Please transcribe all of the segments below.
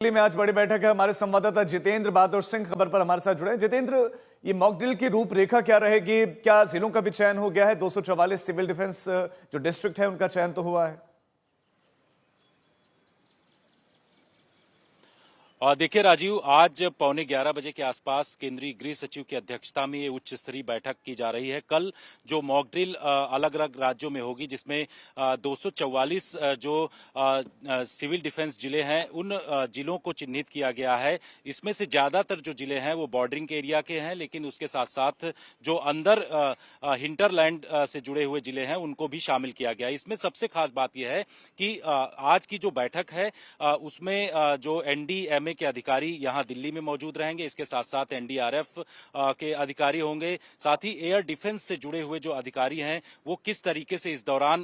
दिल्ली में आज बड़ी बैठक है। हमारे संवाददाता जितेंद्र बहादुर सिंह खबर पर हमारे साथ जुड़े। जितेंद्र, ये मॉक ड्रिल की रूपरेखा क्या रहेगी? क्या जिलों का भी चयन हो गया है? 244 सिविल डिफेंस जो डिस्ट्रिक्ट है उनका चयन तो हुआ है? देखिए राजीव, आज पौने 11 बजे के आसपास केंद्रीय गृह सचिव की अध्यक्षता में ये उच्च स्तरीय बैठक की जा रही है। कल जो मॉक ड्रिल अलग अलग राज्यों में होगी, जिसमें 244 जो सिविल डिफेंस जिले हैं उन जिलों को चिन्हित किया गया है। इसमें से ज्यादातर जो जिले हैं वो बॉर्डरिंग के एरिया के हैं, लेकिन उसके साथ साथ जो अंदर हिंटरलैंड से जुड़े हुए जिले हैं उनको भी शामिल किया गया है। इसमें सबसे खास बात यह है कि आज की जो बैठक है उसमें जो एनडीएमए के अधिकारी यहां दिल्ली में मौजूद रहेंगे। इसके साथ साथ एनडीआरएफ के अधिकारी होंगे। साथ ही एयर डिफेंस से जुड़े हुए जो अधिकारी हैं वो किस तरीके से इस दौरान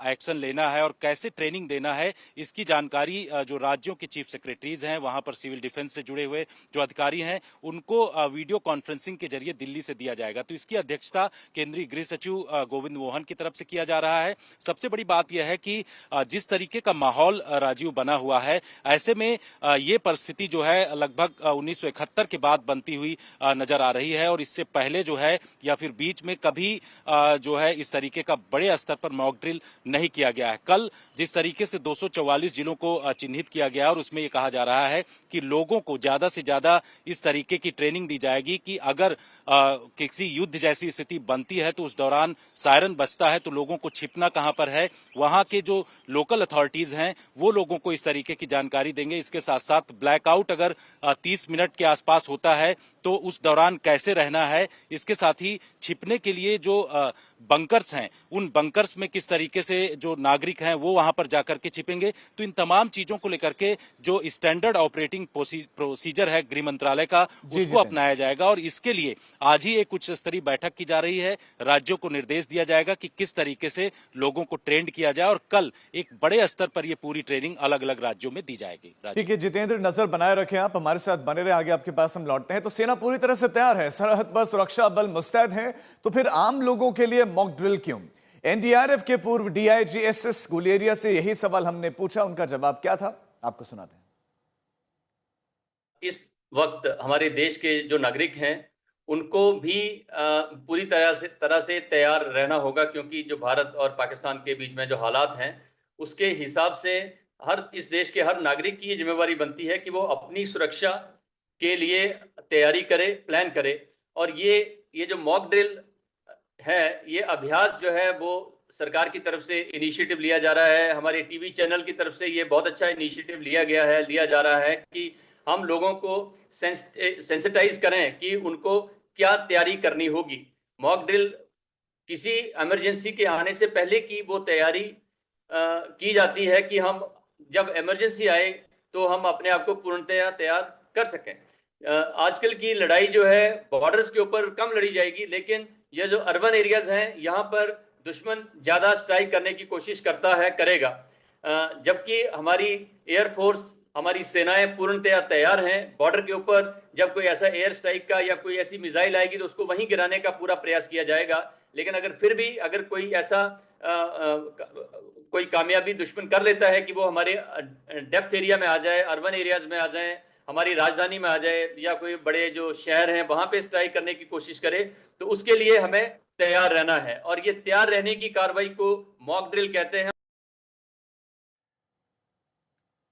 एक्शन लेना है और कैसे ट्रेनिंग देना है, इसकी जानकारी जो राज्यों के चीफ सेक्रेटरीज हैं, वहां पर सिविल डिफेंस से जुड़े हुए जो अधिकारी हैं उनको वीडियो कॉन्फ्रेंसिंग के जरिए दिल्ली से दिया जाएगा। तो इसकी अध्यक्षता केंद्रीय गृह सचिव गोविंद मोहन की तरफ से किया जा रहा है। सबसे बड़ी बात यह है कि जिस तरीके का माहौल राजीव बना हुआ है, ऐसे में ये परिस्थिति जो है लगभग 1971 के बाद बनती हुई नजर आ रही है। और इससे पहले जो है या फिर बीच में कभी जो है इस तरीके का बड़े स्तर पर मॉक ड्रिल नहीं किया गया है। कल जिस तरीके से 244 जिलों को चिन्हित किया गया और उसमें ये कहा जा रहा है कि लोगों को ज्यादा से ज्यादा इस तरीके की ट्रेनिंग दी जाएगी कि अगर किसी युद्ध जैसी स्थिति बनती है तो उस दौरान सायरन बजता है तो लोगों को छिपना कहां पर है, वहां के जो लोकल अथॉरिटीज हैं वो लोगों को इस तरीके की जानकारी देंगे। इसके साथ साथ ब्लैकआउट अगर 30 मिनट के आसपास होता है तो उस दौरान कैसे रहना है, इसके साथ ही छिपने के लिए जो बंकर्स हैं उन बंकर्स में किस तरीके से जो नागरिक हैं वो वहां पर जाकर के छिपेंगे। तो इन तमाम चीजों को लेकर के जो स्टैंडर्ड ऑपरेटिंग प्रोसीजर है गृह मंत्रालय का उसको अपनाया जाएगा। और इसके लिए आज ही एक उच्च स्तरीय बैठक की जा रही है। राज्यों को निर्देश दिया जाएगा कि किस तरीके से लोगों को ट्रेंड किया जाए और कल एक बड़े स्तर पर यह पूरी ट्रेनिंग अलग अलग राज्यों में दी जाएगी। ठीक है जितेंद्र, नजर बनाए रखें, आप हमारे साथ बने रहे। आगे आपके पास हम लौटते हैं। तो सेना पूरी तरह से तैयार है, सरहद पर सुरक्षा बल मुस्तैद हैं, तो फिर आम लोगों के लिए मॉक ड्रिल क्यों? एनडीआरएफ के पूर्व डीआईजी एसएस गुलेरिया से यही सवाल हमने पूछा, उनका जवाब क्या था आपको सुनाते हैं। इस वक्त हमारे देश के जो नागरिक हैं उनको भी पूरी तरह से तैयार रहना होगा, क्योंकि जो भारत और पाकिस्तान के बीच में जो हालात हैं उसके हिसाब से इस देश के हर नागरिक की ये जिम्मेवारी बनती है कि वो अपनी सुरक्षा के लिए तैयारी करे, प्लान करे। और ये जो मॉक ड्रिल है, ये अभ्यास जो है वो सरकार की तरफ से इनिशिएटिव लिया जा रहा है। हमारे टीवी चैनल की तरफ से ये बहुत अच्छा इनिशिएटिव लिया जा रहा है कि हम लोगों को सेंसिटाइज करें कि उनको क्या तैयारी करनी होगी। मॉक ड्रिल किसी इमरजेंसी के आने से पहले की वो तैयारी की जाती है कि हम जब इमरजेंसी आए तो हम अपने आप को पूर्णतया तैयार कर सकें। आजकल की लड़ाई जो है बॉर्डर्स के ऊपर कम लड़ी जाएगी, लेकिन ये जो अर्बन एरियाज हैं यहाँ पर दुश्मन ज्यादा स्ट्राइक करने की कोशिश करेगा। जबकि हमारी एयरफोर्स, हमारी सेनाएं पूर्णतया तैयार हैं। बॉर्डर के ऊपर जब कोई ऐसा एयर स्ट्राइक का या कोई ऐसी मिसाइल आएगी तो उसको वहीं गिराने का पूरा प्रयास किया जाएगा। लेकिन अगर फिर भी अगर कोई ऐसा कोई कामयाबी दुश्मन कर लेता है कि वो हमारे डेप्थ एरिया में आ जाए, अर्बन एरियाज में आ जाए, हमारी राजधानी में आ जाए या कोई बड़े जो शहर हैं वहां पे स्ट्राइक करने की कोशिश करे, तो उसके लिए हमें तैयार रहना है। और ये तैयार रहने की कार्रवाई को मॉक ड्रिल कहते हैं।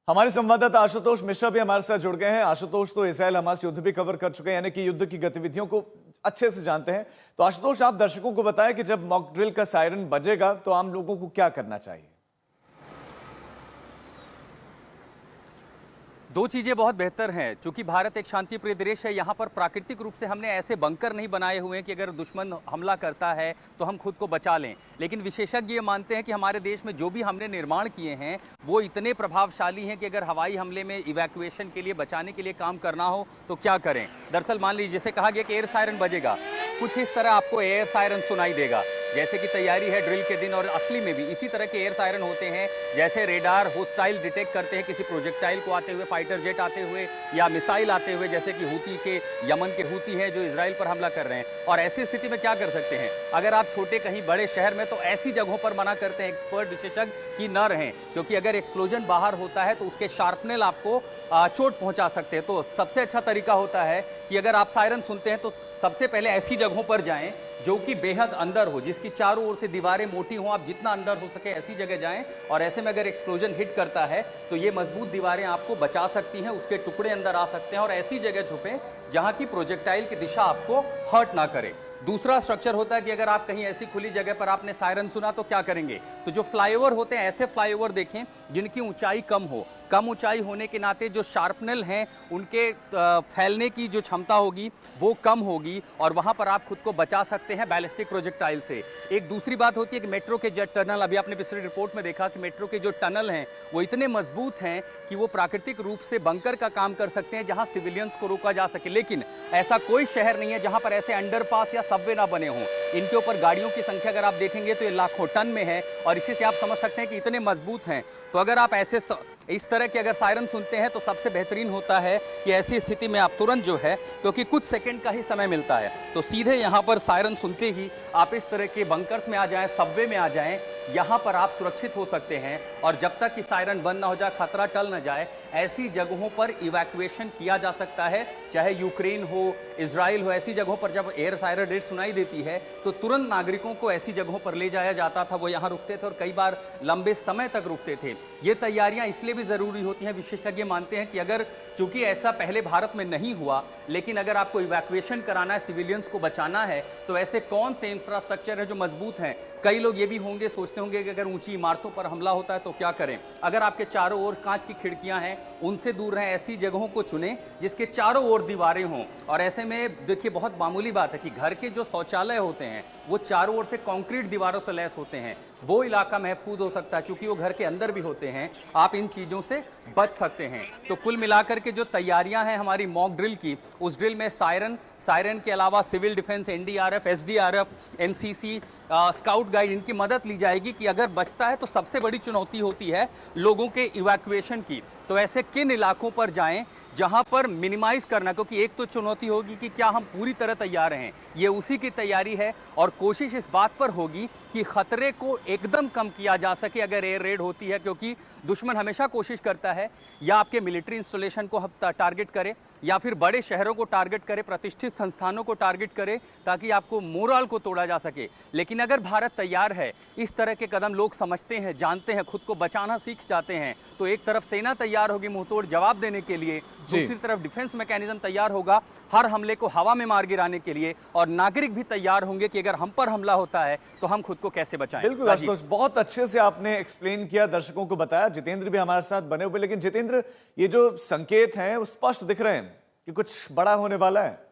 हमारे संवाददाता आशुतोष मिश्रा भी हमारे साथ जुड़ गए हैं। आशुतोष, तो इजरायल हमास युद्ध भी कवर कर चुके हैं, यानी कि युद्ध की गतिविधियों को अच्छे से जानते हैं। तो आशुतोष, आप दर्शकों को बताएं कि जब मॉक ड्रिल का सायरन बजेगा तो आम लोगों को क्या करना चाहिए? दो चीज़ें बहुत बेहतर हैं। चूंकि भारत एक शांति प्रिय देश है, यहाँ पर प्राकृतिक रूप से हमने ऐसे बंकर नहीं बनाए हुए हैं कि अगर दुश्मन हमला करता है तो हम खुद को बचा लें। लेकिन विशेषज्ञ ये मानते हैं कि हमारे देश में जो भी हमने निर्माण किए हैं वो इतने प्रभावशाली हैं कि अगर हवाई हमले में इवैक्यूएशन के लिए, बचाने के लिए काम करना हो तो क्या करें। दरअसल मान लीजिए, जैसे कहा गया कि एयर सायरन बजेगा, कुछ इस तरह आपको एयर सायरन सुनाई देगा। जैसे कि तैयारी है ड्रिल के दिन, और असली में भी इसी तरह के एयर सायरन होते हैं। जैसे रेडार होस्टाइल डिटेक्ट करते हैं किसी प्रोजेक्टाइल को आते हुए, फाइटर जेट आते हुए या मिसाइल आते हुए, जैसे कि हूती के, यमन के हूती हैं जो इजराइल पर हमला कर रहे हैं। और ऐसी स्थिति में क्या कर सकते हैं, अगर आप छोटे कहीं बड़े शहर में, तो ऐसी जगहों पर मना करते हैं एक्सपर्ट विशेषज्ञ कि न रहें, क्योंकि अगर एक्सप्लोजन बाहर होता है तो उसके शार्पनेल आपको चोट पहुंचा सकते हैं। तो सबसे अच्छा तरीका होता है कि अगर आप सायरन सुनते हैं तो सबसे पहले ऐसी जगहों पर जाएं जो कि बेहद अंदर हो, जिसकी चारों ओर से दीवारें मोटी हों। आप जितना अंदर हो सके ऐसी जगह जाएं, और ऐसे में अगर एक्सप्लोजन हिट करता है तो ये मजबूत दीवारें आपको बचा सकती हैं, उसके टुकड़े अंदर आ सकते हैं। और ऐसी जगह छुपें जहां की प्रोजेक्टाइल की दिशा आपको हर्ट ना करे। दूसरा स्ट्रक्चर होता है कि अगर आप कहीं ऐसी खुली जगह पर आपने सायरन सुना तो क्या करेंगे, तो जो फ्लाईओवर होते हैं, ऐसे फ्लाईओवर देखें जिनकी ऊंचाई कम हो। कम ऊंचाई होने के नाते जो शार्पनल हैं उनके फैलने की जो क्षमता होगी वो कम होगी, और वहां पर आप खुद को बचा सकते हैं बैलिस्टिक प्रोजेक्टाइल से। एक दूसरी बात होती है कि मेट्रो के जेट टनल, अभी आपने पिछली रिपोर्ट में देखा कि मेट्रो के जो टनल हैं वो इतने मजबूत हैं कि वो प्राकृतिक रूप से बंकर का काम कर सकते हैं जहां सिविलियंस को रोका जा सके। लेकिन ऐसा कोई शहर नहीं है जहां पर ऐसे अंडरपास या सबवे ना बने हों। इनके ऊपर गाड़ियों की संख्या अगर आप देखेंगे तो ये लाखों टन में है, और इसी से आप समझ सकते हैं कि इतने मजबूत हैं। तो अगर आप ऐसे इस तरह के अगर सायरन सुनते हैं तो सबसे बेहतरीन होता है कि ऐसी स्थिति में आप तुरंत जो है, क्योंकि कुछ सेकंड का ही समय मिलता है, तो सीधे यहाँ पर सायरन सुनते ही आप इस तरह के बंकर्स में आ जाएं, सबवे में आ जाएं। यहाँ पर आप सुरक्षित हो सकते हैं, और जब तक कि सायरन बंद ना हो जाए, खतरा टल ना जाए, ऐसी जगहों पर इवैक्यूएशन किया जा सकता है। चाहे यूक्रेन हो, इजराइल हो, ऐसी जगहों पर जब एयर सायरन रेट सुनाई देती है तो तुरंत नागरिकों को ऐसी जगहों पर ले जाया जाता था। वो यहाँ रुकते थे और कई बार लंबे समय तक रुकते थे। ये तैयारियां इसलिए भी जरूरी होती हैं, विशेषज्ञ मानते हैं कि अगर, चूंकि ऐसा पहले भारत में नहीं हुआ, लेकिन अगर आपको इवैक्यूएशन कराना है, सिविलियंस को बचाना है, तो ऐसे कौन से इंफ्रास्ट्रक्चर है जो मजबूत हैं। कई लोग ये भी होंगे, सोचते होंगे कि अगर ऊंची इमारतों पर हमला होता है तो क्या करें। अगर आपके चारों ओर कांच की खिड़कियां हैं, उनसे दूर रहें। ऐसी जगहों को चुनें जिसके चारों ओर दीवारें हों। और ऐसे में देखिए, बहुत मामूली बात है कि घर के जो शौचालय होते हैं वो चारों ओर से कंक्रीट दीवारों से लैस होते हैं। वो इलाका महफूज हो सकता है, चूंकि वो घर के अंदर भी होते हैं। आप इन चीजों से बच सकते हैं। तो कुल मिलाकर के जो तैयारियां हैं हमारी मॉक ड्रिल की, उस ड्रिल में सायरन के अलावा civil defence, NDRF, SDRF, NCC, scout guide, इनकी मदद ली जाएगी कि अगर बचता है तो सबसे बड़ी चुनौती होती है लोगों के इवैक्यूएशन की। तो ऐसे किन इलाकों पर जाएं जहां पर मिनिमाइज करना, क्योंकि एक तो चुनौती होगी कि क्या हम पूरी तरह तैयार हैं, ये उसी की तैयारी है। और कोशिश इस बात पर होगी कि खतरे को एकदम कम किया जा सके अगर एयर रेड होती है, क्योंकि दुश्मन हमेशा कोशिश करता है या आपके मिलिट्री इंस्टॉलेशन को टारगेट करे, या फिर बड़े शहरों को टारगेट करे, प्रतिष्ठित संस्थानों को टारगेट करे, ताकि आपको मोरल को तोड़ा जा सके। लेकिन अगर भारत तैयार है, इस तरह के कदम लोग समझते हैं, जानते हैं, खुद को बचाना सीख जाते हैं, तो एक तरफ सेना तैयार होगी मुंहतोड़ जवाब देने के लिए, दूसरी तरफ डिफेंस मैकेनिज्म तैयार होगा हर हमले को हवा में मार गिराने के लिए, और नागरिक भी तैयार होंगे कि अगर हम पर हमला होता है तो हम खुद को कैसे बचाएं। बिल्कुल आशुतोष, बहुत अच्छे से आपने एक्सप्लेन किया, दर्शकों को बताया। जितेंद्र भी हमारे साथ बने हुए, लेकिन जितेंद्र, ये जो संकेत हैं वो स्पष्ट दिख रहे हैं कि कुछ बड़ा होने वाला है।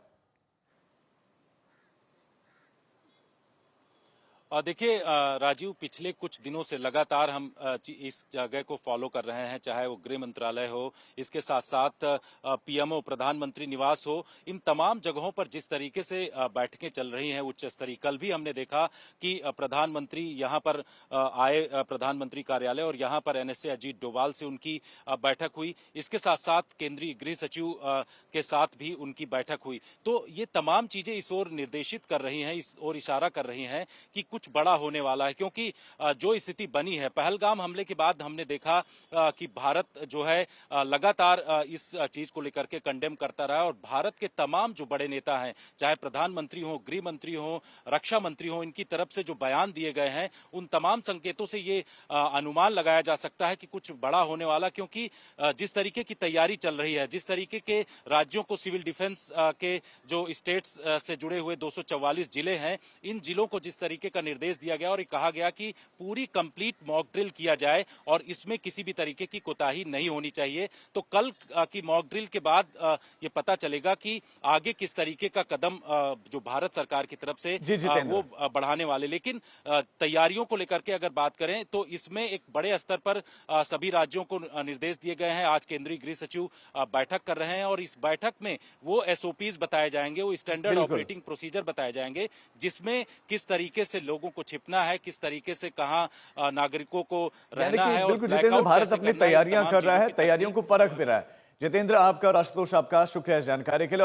देखिए राजीव, पिछले कुछ दिनों से लगातार हम इस जगह को फॉलो कर रहे हैं, चाहे वो गृह मंत्रालय हो, इसके साथ साथ पीएमओ प्रधानमंत्री निवास हो, इन तमाम जगहों पर जिस तरीके से बैठकें चल रही हैं उच्च स्तरीय। कल भी हमने देखा कि प्रधानमंत्री यहाँ पर आए, प्रधानमंत्री कार्यालय, और यहाँ पर एनएसए अजीत डोभाल से उनकी बैठक हुई। इसके साथ साथ केंद्रीय गृह सचिव के साथ भी उनकी बैठक हुई। तो ये तमाम चीजें इस ओर निर्देशित कर रही हैं, इस ओर इशारा कर रही हैं कि कुछ बड़ा होने वाला है, क्योंकि जो स्थिति बनी है पहलगाम हमले के बाद, हमने देखा कि भारत जो है लगातार इस चीज को लेकर के कंडेम करता रहा, और भारत के तमाम जो बड़े नेता हैं, चाहे प्रधानमंत्री हो, गृह मंत्री हो, रक्षा मंत्री हो, इनकी तरफ से जो बयान दिए गए हैं, उन तमाम संकेतों से ये अनुमान लगाया जा सकता है कि कुछ बड़ा होने वाला, क्योंकि जिस तरीके की तैयारी चल रही है, जिस तरीके के राज्यों को सिविल डिफेंस के जो स्टेट्स से जुड़े हुए 244 जिले हैं, इन जिलों को जिस तरीके का निर्देश दिया गया और ये कहा गया कि पूरी कंप्लीट मॉक ड्रिल किया जाए और इसमें किसी भी तरीके की कोताही नहीं होनी चाहिए। तो कल की मॉक ड्रिल के बाद ये पता चलेगा कि आगे किस तरीके का कदम जो भारत सरकार की तरफ से वो बढ़ाने वाले। लेकिन तैयारियों को लेकर के अगर बात करें तो इसमें एक बड़े स्तर पर सभी राज्यों को निर्देश दिए गए हैं। आज केंद्रीय गृह सचिव बैठक कर रहे हैं और इस बैठक में वो एसओपीज बताए जाएंगे, वो स्टैंडर्ड ऑपरेटिंग प्रोसीजर बताए जाएंगे, जिसमें किस तरीके से लोगों को छिपना है, किस तरीके से कहाँ नागरिकों को यानी रहना कि है और बिल्कुल जितेंद्र, blackout भारत कैसे अपनी करना है, तैयारियां तमाम कर रहा चीजों है, की तैयारियों को परख भी रहा है। जितेंद्र, आपका और आशुतोष आपका शुक्रिया इस जानकारी के लिए।